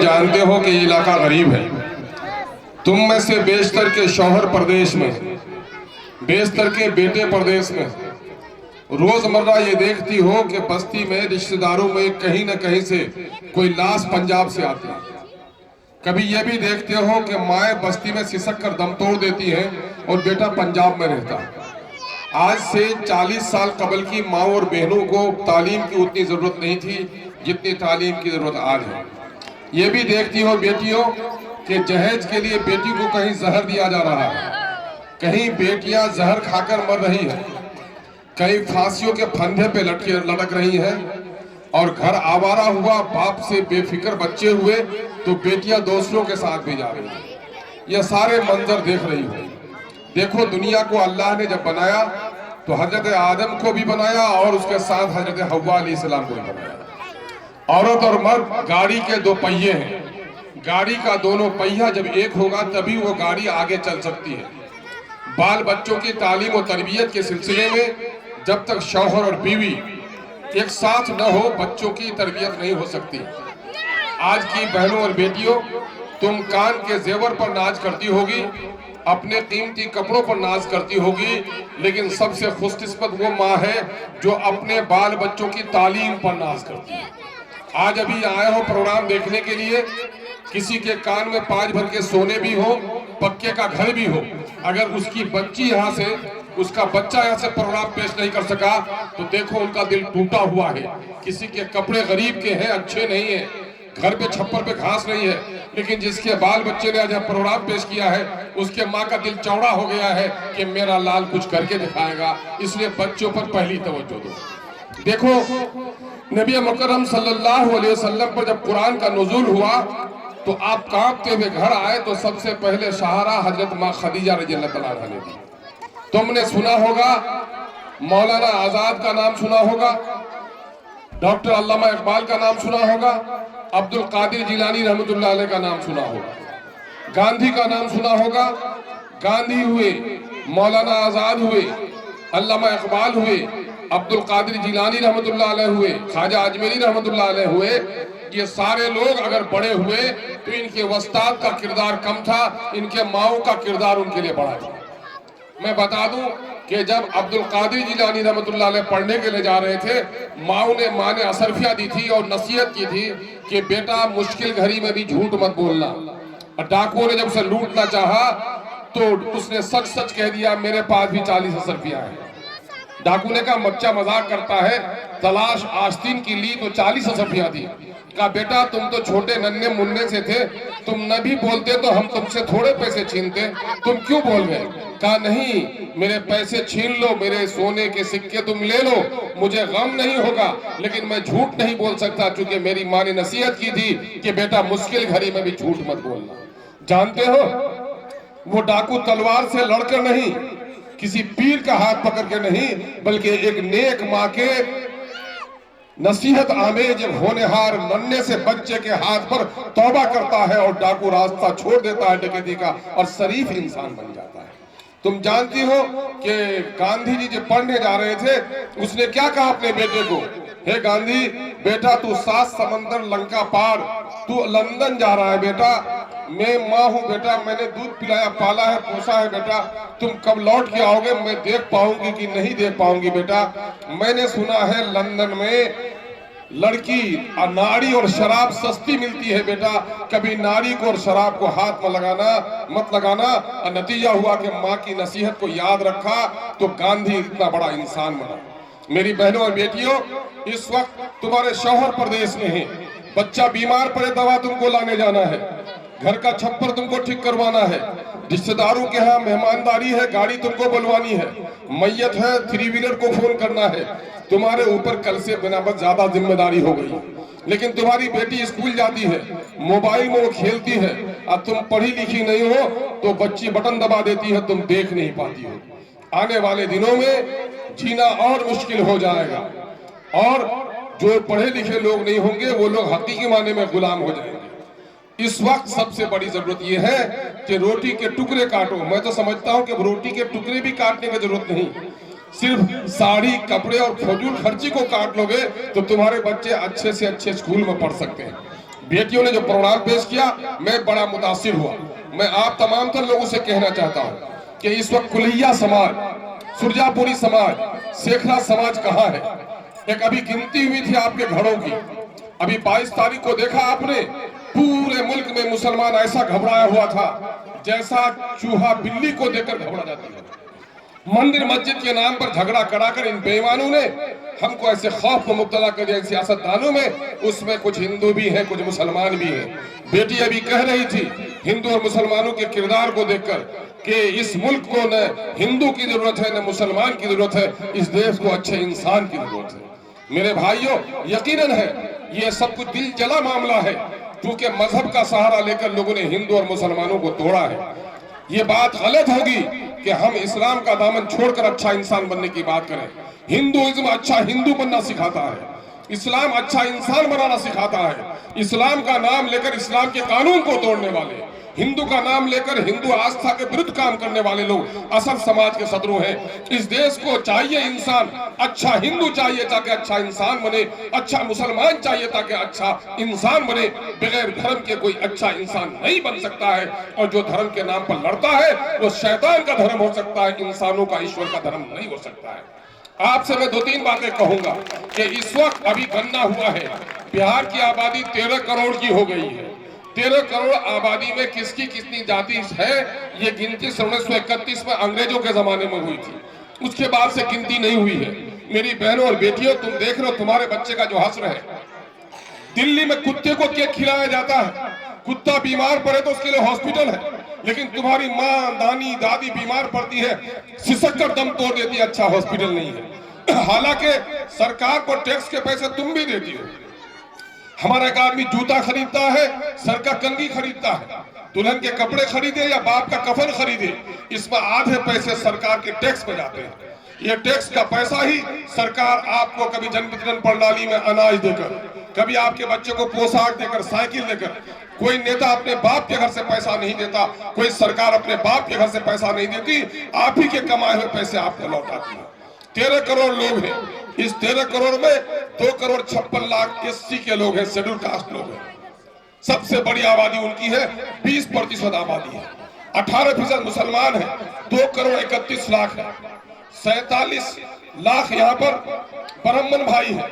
जानते हो कि ये इलाका गरीब है। तुम में से बेशतर के शौहर प्रदेश में, बेशतर के बेटे प्रदेश में रोजमर्रा ये देखती हो कि बस्ती में रिश्तेदारों में कहीं न कहीं से कोई लाश पंजाब से आती है। कभी ये भी देखते हो कि माए बस्ती में सिसक कर दम तोड़ देती है और बेटा पंजाब में रहता है। आज से 40 साल कबल की माओ और बहनों को तालीम की उतनी जरूरत नहीं थी जितनी तालीम की जरूरत आज है। ये भी देखती हो बेटियों कि जहेज के लिए बेटी को कहीं जहर दिया जा रहा है, कहीं बेटियां जहर खाकर मर रही है, कहीं फांसियों के फंदे पे लटक रही है, और घर आवारा हुआ बाप से बेफिक्र बच्चे हुए तो बेटियां दूसरों के साथ भी जा रही हैं। ये सारे मंजर देख रही हो। देखो, दुनिया को अल्लाह ने जब बनाया तो हजरत आदम को भी बनाया और उसके साथ हजरत हव्वा अलैहिस्सलाम को भी बनाया। औरत और मर्द गाड़ी के दो पहिए हैं। गाड़ी का दोनों पहिया जब एक होगा तभी वो गाड़ी आगे चल सकती है। बाल बच्चों की तालीम और तरबियत के सिलसिले में जब तक शौहर और बीवी एक साथ न हो, बच्चों की तरबियत नहीं हो सकती। आज की बहनों और बेटियों, तुम कान के जेवर पर नाज करती होगी, अपने कीमती कपड़ों पर नाज करती होगी, लेकिन सबसे खुशकिस्मत वो माँ है जो अपने बाल बच्चों की तालीम पर नाज करती है। आज अभी आए हो प्रोग्राम देखने के लिए, किसी के कान में पाँच भर के सोने भी हो, पक्के का घर भी हो, अगर उसकी बच्ची यहाँ से, उसका बच्चा यहाँ से प्रोग्राम पेश नहीं कर सका तो देखो उनका दिल टूटा हुआ है। किसी के कपड़े गरीब के हैं, अच्छे नहीं है, घर पे छप्पर पे घास नहीं है, लेकिन जिसके बाल बच्चे ने आज प्रोग्राम पेश किया है उसके माँ का दिल चौड़ा हो गया है कि मेरा लाल कुछ करके दिखाएगा, इसलिए बच्चों पर पहली तवज्जो दो। देखो, नबी मुकर्रम सल्लल्लाहु अलैहि वसल्लम पर जब कुरान का नुज़ूल हुआ तो आप कांपते हुए घर आए तो सबसे पहले सहारा हजरत माँ खदीजा रज़ियल्लाहु तआला अन्हा ने दी। तुमने सुना होगा, मौलाना आजाद का नाम सुना होगा, डॉक्टर अल्लामा इकबाल का नाम सुना होगा, अब्दुल कादिर जिलानी रहमतुल्लाह अलैह का नाम सुना होगा, गांधी का नाम सुना होगा। गांधी हुए, मौलाना आजाद हुए, अल्लामा इकबाल हुए, अब्दुल कादिर जिलानी रहमतुल्लाह अलैह हुए, ख्वाजा अजमेरी रहमतुल्लाह अलैह हुए। ये सारे लोग अगर बड़े हुए तो इनके वस्ताद का किरदार कम था, इनके माओ का किरदार उनके लिए बड़ा था। मैं बता दूं कि जब अब्दुल कादिर जिलानी रहमतुल्लाह अलैह पढ़ने के लिए जा रहे थे, माँ ने असरफिया दी थी और नसीहत की थी कि बेटा मुश्किल घड़ी में भी झूठ मत बोलना। और डाकुओं ने जब उसे लूटना चाहा तो उसने सच सच कह दिया, मेरे पास भी 40 असरफिया है। डाकू ने कहा, बच्चा मजाक करता है, तलाश आस्तीन की ली तो 40 असरफिया थी। कहा, बेटा तुम तो छोटे नन्हे मुन्ने से थे, तुम न भी बोलते तो हम तुमसे थोड़े पैसे छीनते, तुम क्यों बोल गए? कहा, नहीं, मेरे पैसे छीन लो, मेरे सोने के सिक्के तुम ले लो, मुझे गम नहीं होगा, लेकिन मैं झूठ नहीं बोल सकता क्योंकि मेरी माँ ने नसीहत की थी कि बेटा मुश्किल घड़ी में भी झूठ मत बोलना। जानते हो, वो डाकू तलवार से लड़कर नहीं, किसी पीर का हाथ पकड़ के नहीं, बल्कि एक नेक माँ के नसीहत आमेज होनहार नन्हे से बच्चे के हाथ पर तौबा करता है और डाकू रास्ता छोड़ देता है डकैती का और शरीफ इंसान बन जाता है। तुम जानती हो कि गांधी जी जब पढ़ने जा रहे थे, उसने क्या कहा अपने बेटे को, हे गांधी बेटा, तू 7 समंदर लंका पार, तू लंदन जा रहा है बेटा, मैं माँ हूँ बेटा, मैंने दूध पिलाया, पाला है, पोसा है बेटा, तुम कब लौट के आओगे मैं देख पाऊंगी कि नहीं देख पाऊंगी बेटा। मैंने सुना है लंदन में लड़की और नारी और शराब सस्ती मिलती है बेटा, कभी नारी को और शराब को हाथ में मत लगाना। और नतीजा हुआ कि माँ की नसीहत को याद रखा तो गांधी इतना बड़ा इंसान बना। मेरी बहनों और बेटियों, इस वक्त तुम्हारे शौहर प्रदेश में है, बच्चा बीमार पड़े दवा तुमको लाने जाना है, घर का छप्पर तुमको ठीक करवाना है, रिश्तेदारों के यहाँ मेहमानदारी है, गाड़ी तुमको बुलवानी है, मैयत है, 3 व्हीलर को फोन करना है। तुम्हारे ऊपर कल से बिना ज्यादा जिम्मेदारी हो गई। लेकिन तुम्हारी बेटी स्कूल जाती है, मोबाइल में वो खेलती है, और तुम पढ़ी लिखी नहीं हो तो बच्ची बटन दबा देती है, तुम देख नहीं पाती हो। आने वाले दिनों में जीना और मुश्किल हो जाएगा और जो पढ़े लिखे लोग नहीं होंगे वो लोग हकीकी माने में गुलाम हो जाएंगे। इस वक्त सबसे बड़ी जरूरत यह है कि रोटी के टुकड़े काटो। मैं तो समझता हूं कि रोटी के टुकड़े भी काटने की जरूरत नहीं, सिर्फ साड़ी कपड़े और फजूल खर्ची को काट लोगे तो तुम्हारे बच्चे अच्छे से अच्छे स्कूल में पढ़ सकते हैं। बेटियों ने जो प्रोग्राम पेश किया, मैं बड़ा मुतासिर हुआ। मैं आप तमाम तर लोगों से कहना चाहता हूं कि इस वक्त कुलैया समाज, सुरजापुरी समाज, शेखरा समाज कहाँ है? एक अभी गिनती हुई थी आपके घरों की, अभी 22 तारीख को देखा आपने, पूरे मुल्क में मुसलमान ऐसा घबराया हुआ था जैसा चूहा बिल्ली को देखकर घबरा जाती है। मंदिर मस्जिद के नाम पर झगड़ा कराकर इन बेईमानों ने हमको ऐसे खौफ में मुब्तला कर दिया सियासतदानों में, उसमें कुछ हिंदू भी हैं, कुछ मुसलमान भी हैं। बेटी अभी कह रही थी हिंदू और मुसलमानों के किरदार को देखकर कि इस मुल्क को न हिंदू की जरूरत है न मुसलमान की जरूरत है, इस देश को अच्छे इंसान की जरूरत है। मेरे भाइयों, यकीनन है ये सब कुछ दिल जला मामला है, क्योंकि मजहब का सहारा लेकर लोगों ने हिंदू और मुसलमानों को तोड़ा है। ये बात गलत होगी कि हम इस्लाम का दामन छोड़कर अच्छा इंसान बनने की बात करें। हिंदुइज्म अच्छा हिंदू बनना सिखाता है, इस्लाम अच्छा इंसान बनाना सिखाता है। इस्लाम का नाम लेकर इस्लाम के कानून को तोड़ने वाले, हिंदू का नाम लेकर हिंदू आस्था के विरुद्ध काम करने वाले लोग असल समाज के शत्रु हैं। इस देश को चाहिए इंसान, अच्छा हिंदू चाहिए ताकि अच्छा इंसान बने, अच्छा मुसलमान चाहिए ताकि अच्छा इंसान बने। बगैर धर्म के कोई अच्छा इंसान नहीं बन सकता है, और जो धर्म के नाम पर लड़ता है वो शैतान का धर्म हो सकता है, इंसानों का ईश्वर का धर्म नहीं हो सकता है। आपसे मैं 2-3 बातें कहूंगा कि इस वक्त अभी गणना हुआ है, बिहार की आबादी 13 करोड़ की हो गई है। 13 करोड़ आबादी में किसकी कितनी जाति है, ये गिनती 1931 में अंग्रेजों के जमाने में हुई थी, उसके बाद से गिनती नहीं हुई है। मेरी बहनों और बेटियों, तुम देख रहे हो तुम्हारे बच्चे का जो हश्र है, दिल्ली में कुत्ते को केक खिलाया जाता है, कुत्ता बीमार पड़े तो उसके लिए हॉस्पिटल है, लेकिन तुम्हारी माँ, नानी, दादी बीमार पड़ती है, सिसक कर दम तोड़ देती है, अच्छा हॉस्पिटल नहीं है। हालांकि सरकार को टैक्स के पैसे तुम भी देती हो। हमारा एक आदमी जूता खरीदता है, सर का कंघी खरीदता है, दुल्हन के कपड़े खरीदे या बाप का कफन खरीदे, इसमें आधे पैसे सरकार के टैक्स पे जाते हैं। ये टैक्स का पैसा ही सरकार आपको कभी जन वितरण प्रणाली में अनाज देकर, कभी आपके बच्चे को पोशाक देकर, साइकिल देकर, कोई नेता अपने बाप के घर से पैसा नहीं देता, कोई सरकार अपने बाप के घर से पैसा नहीं देती, आप ही के कमाए हुए पैसे आपको लौटाती है। 13 करोड़ लोग हैं, इस 13 करोड़ में 2 करोड़ 56 लाख SC के लोग हैं, शेड्यूल कास्ट लोग हैं। सबसे बड़ी आबादी उनकी है, 20% आबादी है। 18% मुसलमान है, 2 करोड़ 31 लाख है। 47 लाख यहाँ पर ब्राह्मण भाई है,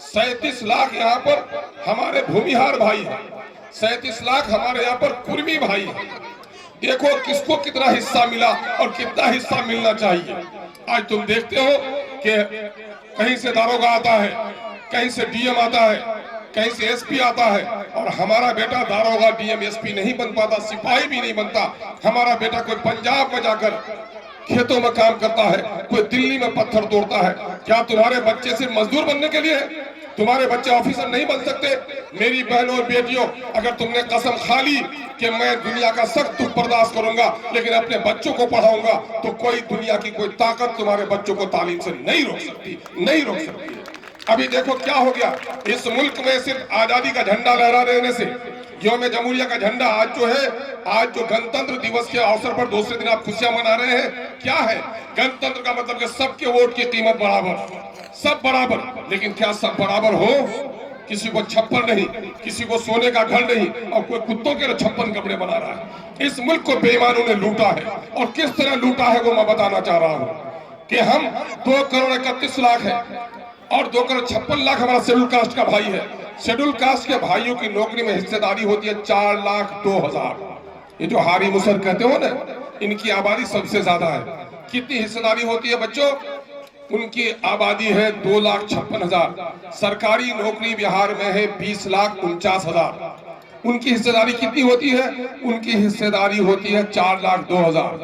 37 लाख यहाँ पर हमारे भूमिहार भाई है, 37 लाख हमारे यहाँ पर कुर्मी भाई है। देखो किसको कितना हिस्सा मिला और कितना हिस्सा मिलना चाहिए। आज तुम देखते हो कि कहीं से दारोगा आता है, कहीं से DM आता है, कहीं से SP आता है, और हमारा बेटा दारोगा, DM, SP नहीं बन पाता, सिपाही भी नहीं बनता। हमारा बेटा कोई पंजाब में जाकर खेतों में काम करता है, कोई दिल्ली में पत्थर तोड़ता है। क्या तुम्हारे बच्चे सिर्फ मजदूर बनने के लिए है? तुम्हारे बच्चे ऑफिसर नहीं बन सकते? मेरी बहनों और बेटियों, अगर तुमने कसम खा ली कि मैं दुनिया का सख्त दुख बर्दाश्त करूंगा लेकिन अपने बच्चों को पढ़ाऊंगा, तो कोई दुनिया की कोई ताकत तुम्हारे बच्चों को तालीम से नहीं रोक सकती, नहीं रोक सकती। अभी देखो क्या हो गया, इस मुल्क में सिर्फ आजादी का झंडा लहरा देने से, यौम जमहूरिया का झंडा आज जो है, आज जो गणतंत्र दिवस के अवसर पर दूसरे दिन आप खुशियां मना रहे हैं, क्या है गणतंत्र का मतलब? कि सबके वोट की कीमत बराबर, सब बराबर। लेकिन क्या सब बराबर हो? किसी को छप्पर नहीं, किसी को सोने का घर नहीं, और कोई कुत्तों के 56 कपड़े बना रहा है। इस मुल्क को बेईमानों ने लूटा है, और किस तरह लूटा है वो मैं बताना चाह रहा हूँ कि हम 2 करोड़ 31 लाख है, और 2 करोड़ 56 लाख हमारा शेड्यूल कास्ट का भाई है। शेड्यूल कास्ट के भाइयों की नौकरी में हिस्सेदारी होती है 4,02,000। ये जो हारी मुसर कहते हो ना, इनकी आबादी सबसे ज्यादा है। कितनी हिस्सेदारी होती है बच्चों? उनकी आबादी है 2,56,000। सरकारी नौकरी बिहार में है 20,49,000। उनकी हिस्सेदारी कितनी होती है? उनकी हिस्सेदारी होती है 4,02,000।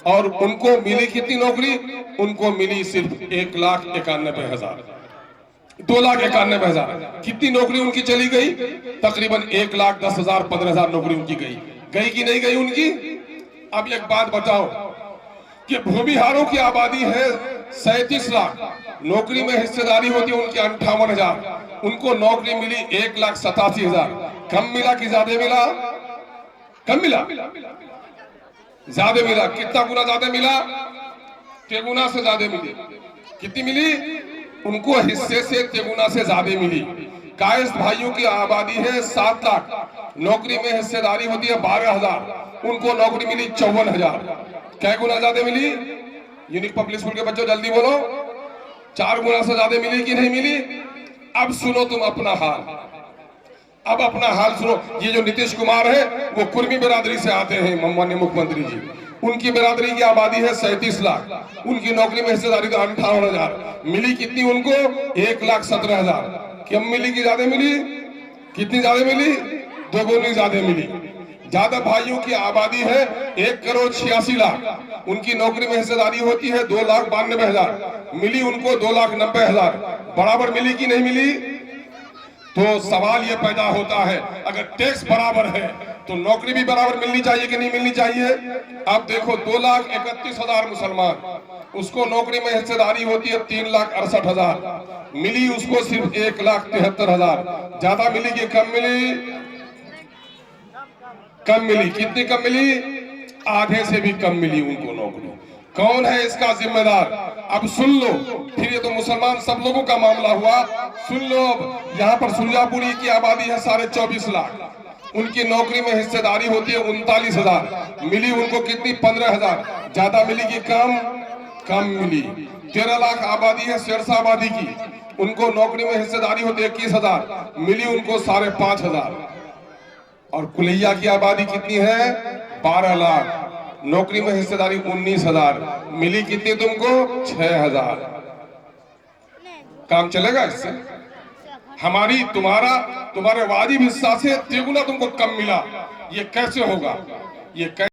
और उनको मिली कितनी नौकरी? उनको मिली सिर्फ 1,91,000, 2,91,000। कितनी नौकरी उनकी चली गई? तकरीबन 1,10,000, 15,000 नौकरी उनकी गई। गई कि नहीं गई उनकी? अब एक बात बताओ कि भूमिहारों की आबादी है 37 लाख, नौकरी में हिस्सेदारी होती है उनकी 58,000, उनको नौकरी मिली 1,87,000। कम मिला कि ज्यादा मिला? कम मिला, ज्यादा मिला। कितना गुना ज्यादा मिला? 3 गुना से ज्यादा मिली। कितनी मिली? उनको हिस्से से 3 गुना से ज्यादा मिली। कायस्थ भाइयों की आबादी है 7 लाख, नौकरी में हिस्सेदारी होती है 12,000, उनको नौकरी मिली 54,000। क्या गुना ज्यादा मिली? यूनिक पब्लिक स्कूल के बच्चों जल्दी बोलो, 4 गुना से ज्यादा मिली कि नहीं मिली? अब सुनो तुम अपना हाल, अब अपना हाल सुनो। ये जो नीतीश कुमार है वो कुर्मी बिरादरी से आते हैं, माननीय मुख्यमंत्री जी। उनकी बिरादरी की आबादी है 37 लाख, उनकी नौकरी में हिस्सेदारी तो 58,000 मिली। कितनी उनको? 1,17,000। कम मिली कि ज्यादा मिली? कितनी ज्यादा मिली? दोगुनी ज्यादा मिली। ज्यादा भाइयों की आबादी है 1,86,00,000, उनकी नौकरी में हिस्सेदारी होती है 2,92,000 मिली, उनको 2,90,000। बराबर मिली कि नहीं मिली? तो सवाल ये पैदा होता है, अगर टैक्स बराबर है तो नौकरी भी बराबर मिलनी चाहिए कि नहीं मिलनी चाहिए? अब देखो 2,31,000 मुसलमान, उसको नौकरी में हिस्सेदारी होती है 3,68,000 मिली, उसको सिर्फ 1,73,000। ज्यादा मिली कि कम मिली? कम मिली। कितनी कम मिली? आधे से भी कम मिली उनको नौकरी। कौन है इसका जिम्मेदार? अब सुन लो, फिर ये तो मुसलमान सब लोगों का मामला हुआ, सुन लो। अब यहाँ पर सुरजापुरी की आबादी है 24.5 लाख, उनकी नौकरी में हिस्सेदारी होती है 39,000 मिली, उनको कितनी? 15,000। ज्यादा मिली कि कम? कम मिली। 13 लाख आबादी है सिरसा आबादी की, उनको नौकरी में हिस्सेदारी होती है 21,000 मिली, उनको 5,500। और कुलैया की आबादी कितनी है? 12 लाख, नौकरी में हिस्सेदारी 19,000 मिली, कितनी तुमको? 6,000। काम चलेगा इससे? हमारी तुम्हारे वाजिब हिस्सा से तिगुना तुमको कम मिला, ये कैसे होगा? ये